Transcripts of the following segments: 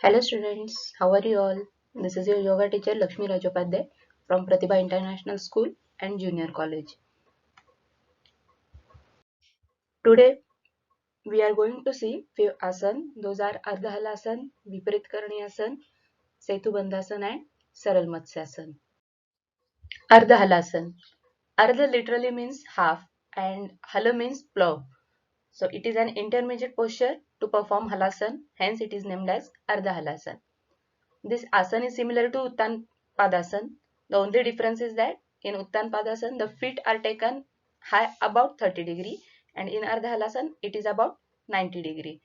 Hello students, how are you all? This is your yoga teacher Lakshmi Rajopadhyay from Pratibha International School and Junior College. Today we are going to see few asana. Those are Ardha Halasana, Viparit Karani Asana, Setu Bandhasana and Saral Matsyasana. Ardha Halasana. Ardha literally means half and Hala means plow. So it is an intermediate posture to perform Halasana, hence it is named as Ardha Halasana. This asana is similar to Uttan Padasana. The only difference is that in Uttan Padasana, the feet are taken high about 30 degree and in Ardha Halasana, it is about 90 degree.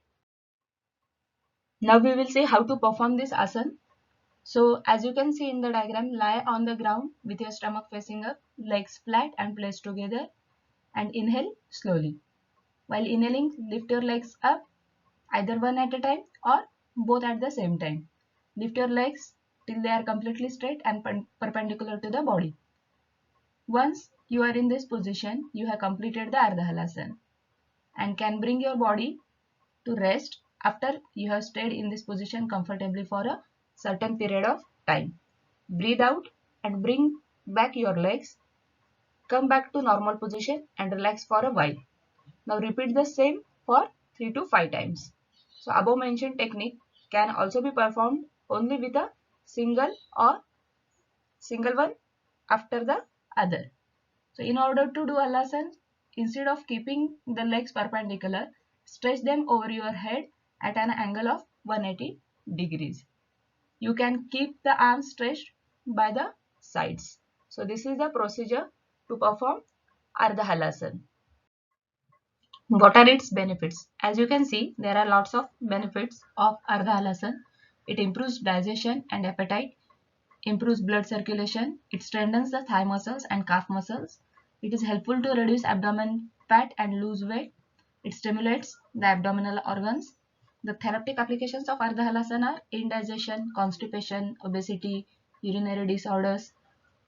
Now we will see how to perform this asana. So as you can see in the diagram, lie on the ground with your stomach facing up, legs flat and placed together and inhale slowly. While inhaling, lift your legs up either one at a time or both at the same time. Lift your legs till they are completely straight and perpendicular to the body. Once you are in this position, you have completed the Ardha Halasana and can bring your body to rest after you have stayed in this position comfortably for a certain period of time. Breathe out and bring back your legs. Come back to normal position and relax for a while. Now repeat the same for 3 to 5 times. So above mentioned technique can also be performed only with a single one after the other. So in order to do Halasana, instead of keeping the legs perpendicular, stretch them over your head at an angle of 180 degrees. You can keep the arms stretched by the sides. So this is the procedure to perform Ardha Halasana. What are its benefits? As you can see, there are lots of benefits of Ardha Halasana. It improves digestion and appetite, improves blood circulation, it strengthens the thigh muscles and calf muscles. It is helpful to reduce abdomen fat and lose weight. It stimulates the abdominal organs. The therapeutic applications of Ardha Halasana are indigestion, constipation, obesity, urinary disorders.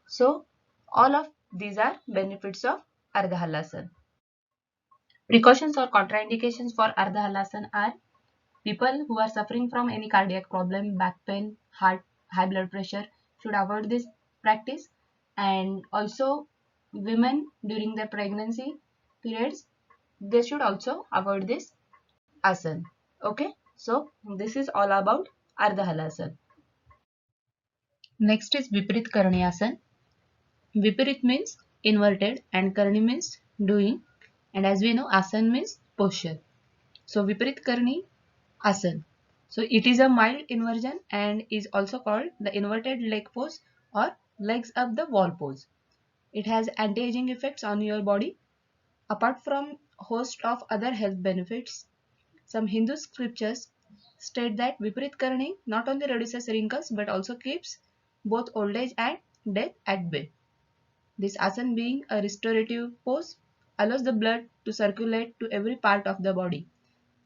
So, all of these are benefits of Ardha Halasana. Precautions or contraindications for Ardha Halasana are people who are suffering from any cardiac problem, back pain, heart, high blood pressure should avoid this practice, and also women during their pregnancy periods, they should also avoid this asana. Okay, so this is all about Ardha Halasana. Next is Viparit Karani Asana. Viparit means inverted and Karani means doing, and as we know asana means posture. So Viparit Karani Asana. So it is a mild inversion and is also called the inverted leg pose or legs up the wall pose. It has anti-aging effects on your body. Apart from host of other health benefits, some Hindu scriptures state that Viparit Karani not only reduces wrinkles but also keeps both old age and death at bay. This asana being a restorative pose allows the blood to circulate to every part of the body.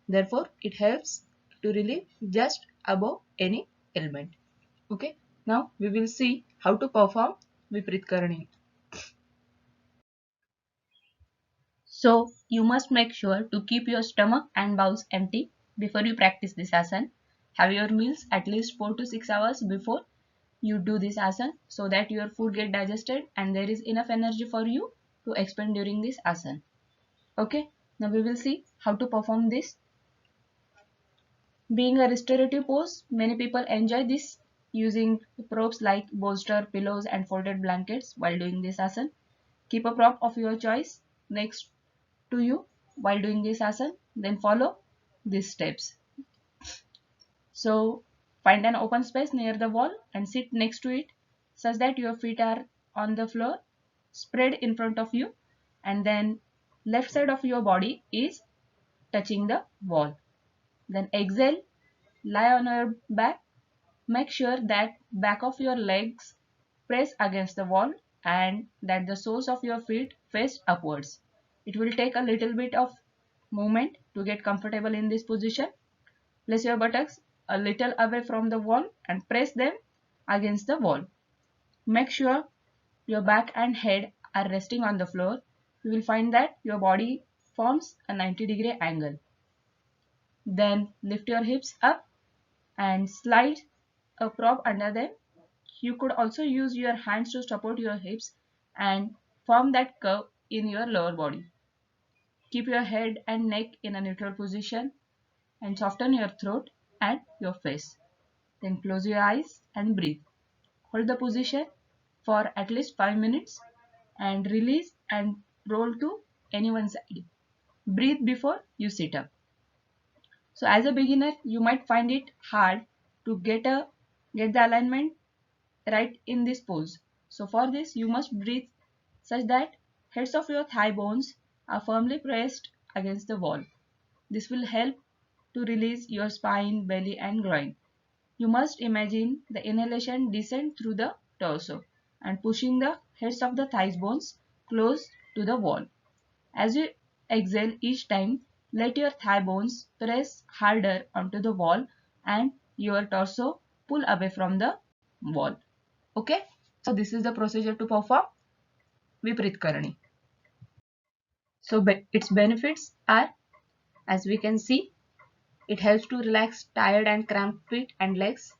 Therefore, it helps to relieve just above any ailment. Okay, now we will see how to perform Viparit Karani. So, you must make sure to keep your stomach and bowels empty before you practice this asana. Have your meals at least 4 to 6 hours before you do this asana so that your food get digested and there is enough energy for you to expend during this asana. Okay, now we will see how to perform this. Being a restorative pose, many people enjoy this using props like bolster, pillows and folded blankets while doing this asana. Keep a prop of your choice next to you while doing this asana. Then follow these steps. So find an open space near the wall and sit next to it such that your feet are on the floor spread in front of you and then left side of your body is touching the wall. Then exhale, lie on your back. Make sure that back of your legs press against the wall and that the soles of your feet face upwards. It will take a little bit of movement to get comfortable in this position. Place your buttocks a little away from the wall and press them against the wall. Make sure your back and head are resting on the floor. You will find that your body forms a 90-degree angle. Then lift your hips up and slide a prop under them. You could also use your hands to support your hips and form that curve in your lower body. Keep your head and neck in a neutral position and soften your throat and your face. Then close your eyes and breathe. Hold the position for at least 5 minutes and release and roll to any one side. Breathe before you sit up. So as a beginner, you might find it hard to get the alignment right in this pose. So for this, you must breathe such that heads of your thigh bones are firmly pressed against the wall. This will help to release your spine, belly and groin. You must imagine the inhalation descend through the torso and pushing the heads of the thigh bones close to the wall. As you exhale each time, let your thigh bones press harder onto the wall and your torso pull away from the wall. Okay? So this is the procedure to perform Viprit Karani. So its benefits are, as we can see, it helps to relax tired and cramped feet and legs.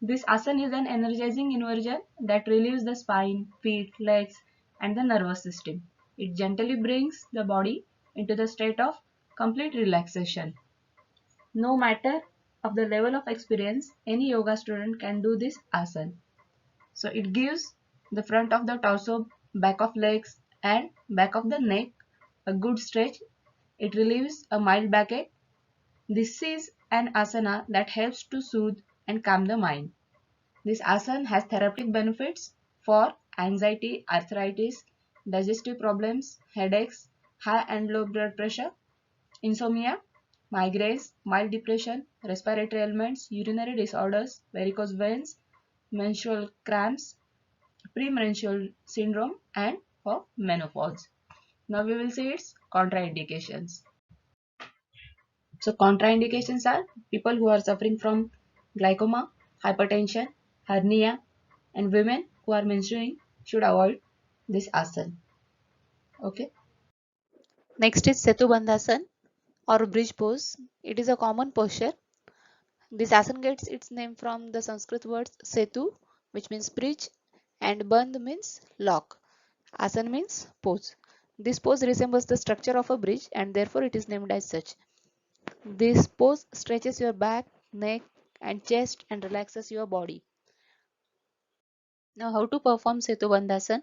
This asana is an energizing inversion that relieves the spine, feet, legs and the nervous system. It gently brings the body into the state of complete relaxation. No matter of the level of experience, any yoga student can do this asana. So it gives the front of the torso, back of legs and back of the neck a good stretch. It relieves a mild backache. This is an asana that helps to soothe and calm the mind. This asana has therapeutic benefits for anxiety, arthritis, digestive problems, headaches, high and low blood pressure, insomnia, migraines, mild depression, respiratory ailments, urinary disorders, varicose veins, menstrual cramps, premenstrual syndrome, and for menopause. Now we will see its contraindications. So contraindications are people who are suffering from glaucoma, hypertension, hernia, and women who are menstruating should avoid this asana. Okay. Next is Setu Bandhasan or bridge pose. It is a common posture. This asana gets its name from the Sanskrit words Setu, which means bridge, and Bandh means lock. Asana means pose. This pose resembles the structure of a bridge and therefore it is named as such. This pose stretches your back, neck, and chest and relaxes your body. Now, how to perform Setu Bandhasan?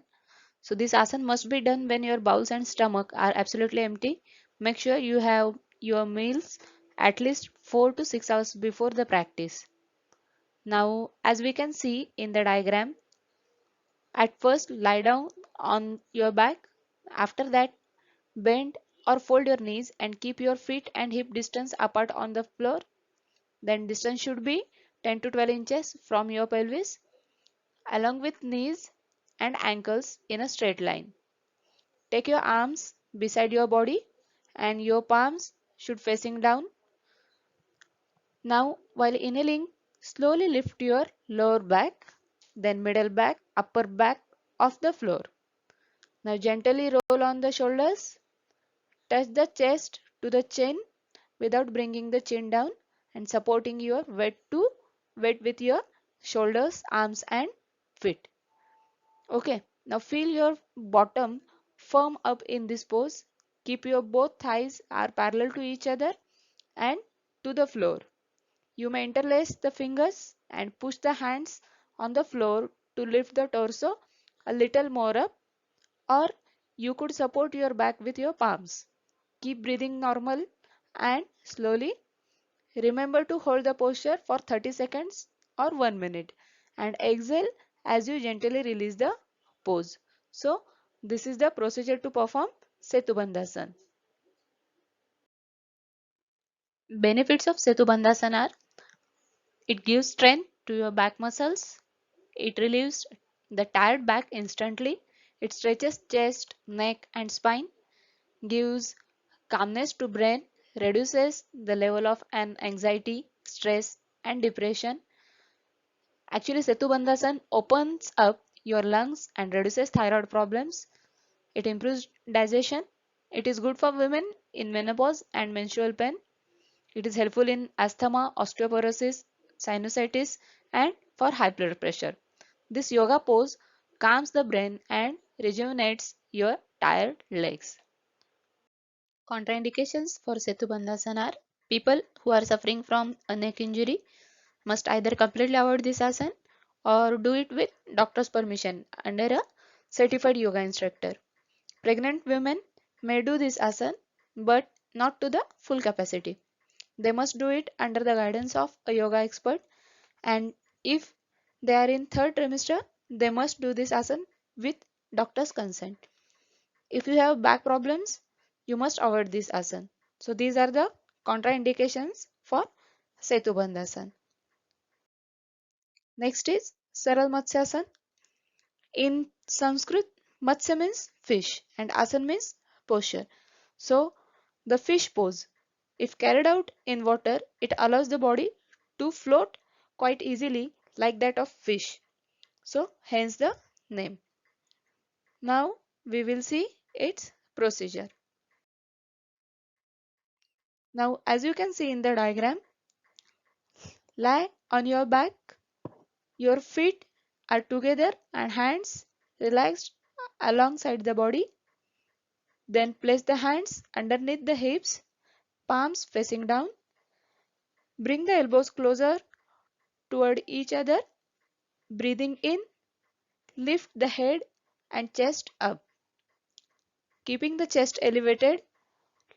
So this asana must be done when your bowels and stomach are absolutely empty. Make sure you have your meals at least 4 to 6 hours before the practice. Now, as we can see in the diagram, at first lie down on your back. After that, bend or fold your knees and keep your feet and hip distance apart on the floor. Then distance should be 10 to 12 inches from your pelvis along with knees and ankles in a straight line. Take your arms beside your body and your palms should facing down. Now while inhaling, slowly lift your lower back, then middle back, upper back off the floor. Now gently roll on the shoulders, touch the chest to the chin without bringing the chin down and supporting your weight with your shoulders, arms and feet. Okay, now feel your bottom firm up in this pose. Keep your both thighs are parallel to each other and to the floor. You may interlace the fingers and push the hands on the floor to lift the torso a little more up, or you could support your back with your palms. Keep breathing normal and slowly. Remember to hold the posture for 30 seconds or 1 minute and exhale as you gently release the pose. So, this is the procedure to perform Setubandhasan. Benefits of Setubandhasan are it gives strength to your back muscles, it relieves the tired back instantly, it stretches chest, neck and spine, gives calmness to brain, reduces the level of an anxiety, stress and depression. Actually, Setubandhasan opens up your lungs and reduces thyroid problems. It improves digestion. It is good for women in menopause and menstrual pain. It is helpful in asthma, osteoporosis, sinusitis, and for high blood pressure. This yoga pose calms the brain and rejuvenates your tired legs. Contraindications for Setu Bandhasana are people who are suffering from a neck injury must either completely avoid this asana or do it with doctor's permission under a certified yoga instructor. Pregnant women may do this asana but not to the full capacity. They must do it under the guidance of a yoga expert, and if they are in third trimester, they must do this asana with doctor's consent. If you have back problems, you must avoid this asana. So these are the contraindications for Setu Bandhasana. Next is Saral Matsyasana. In Sanskrit, Matsya means fish and Asana means posture. So the fish pose, if carried out in water, it allows the body to float quite easily like that of fish. So hence the name. Now we will see its procedure. Now as you can see in the diagram, lie on your back, your feet are together and hands relaxed alongside the body. Then place the hands underneath the hips, palms facing down. Bring the elbows closer toward each other. Breathing in, lift the head and chest up. Keeping the chest elevated,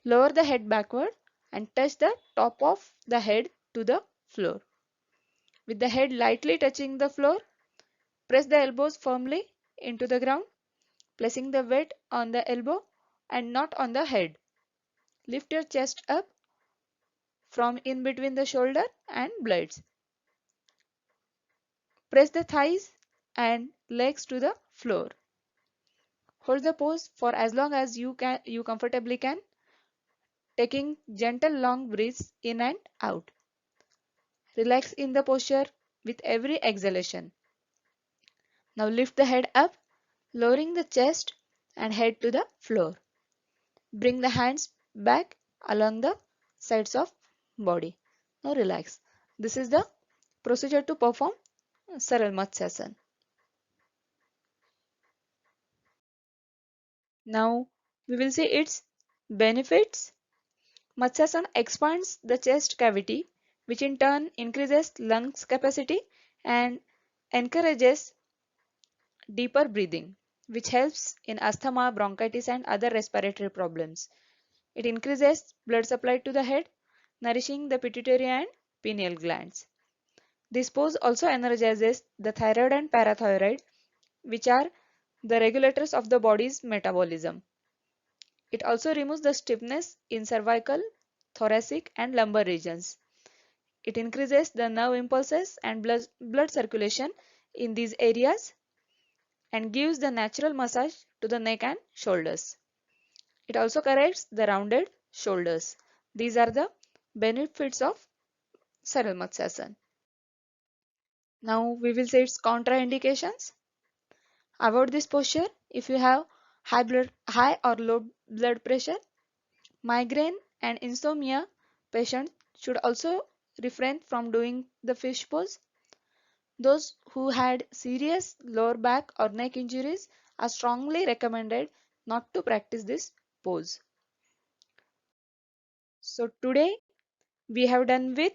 lower the head backward and touch the top of the head to the floor. With the head lightly touching the floor, press the elbows firmly into the ground, placing the weight on the elbow and not on the head. Lift your chest up from in between the shoulder and blades. Press the thighs and legs to the floor. Hold the pose for as long as you comfortably can, taking gentle long breaths in and out. Relax in the posture with every exhalation. Now lift the head up, lowering the chest and head to the floor. Bring the hands back along the sides of body. Now relax. This is the procedure to perform Saral Matsyasana. Now we will see its benefits. Matsyasana expands the chest cavity, which in turn increases lungs capacity and encourages deeper breathing, which helps in asthma, bronchitis, and other respiratory problems. It increases blood supply to the head, nourishing the pituitary and pineal glands. This pose also energizes the thyroid and parathyroid, which are the regulators of the body's metabolism. It also removes the stiffness in cervical, thoracic, and lumbar regions. It increases the nerve impulses and blood circulation in these areas and gives the natural massage to the neck and shoulders. It also corrects the rounded shoulders. These are the benefits of Saral Matsyasana. Now we will say its contraindications. Avoid this posture if you have high or low blood pressure, migraine and insomnia patients should also refrain from doing the fish pose. Those who had serious lower back or neck injuries are strongly recommended not to practice this pose. So today we have done with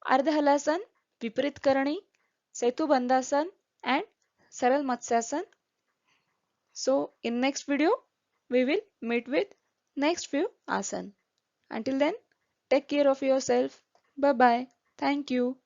Ardha Halasan, Viparit Karani, Setu Bandhasan and Saral Matsyasan. So in next video we will meet with next few asan. Until then, take care of yourself. Bye bye. Thank you.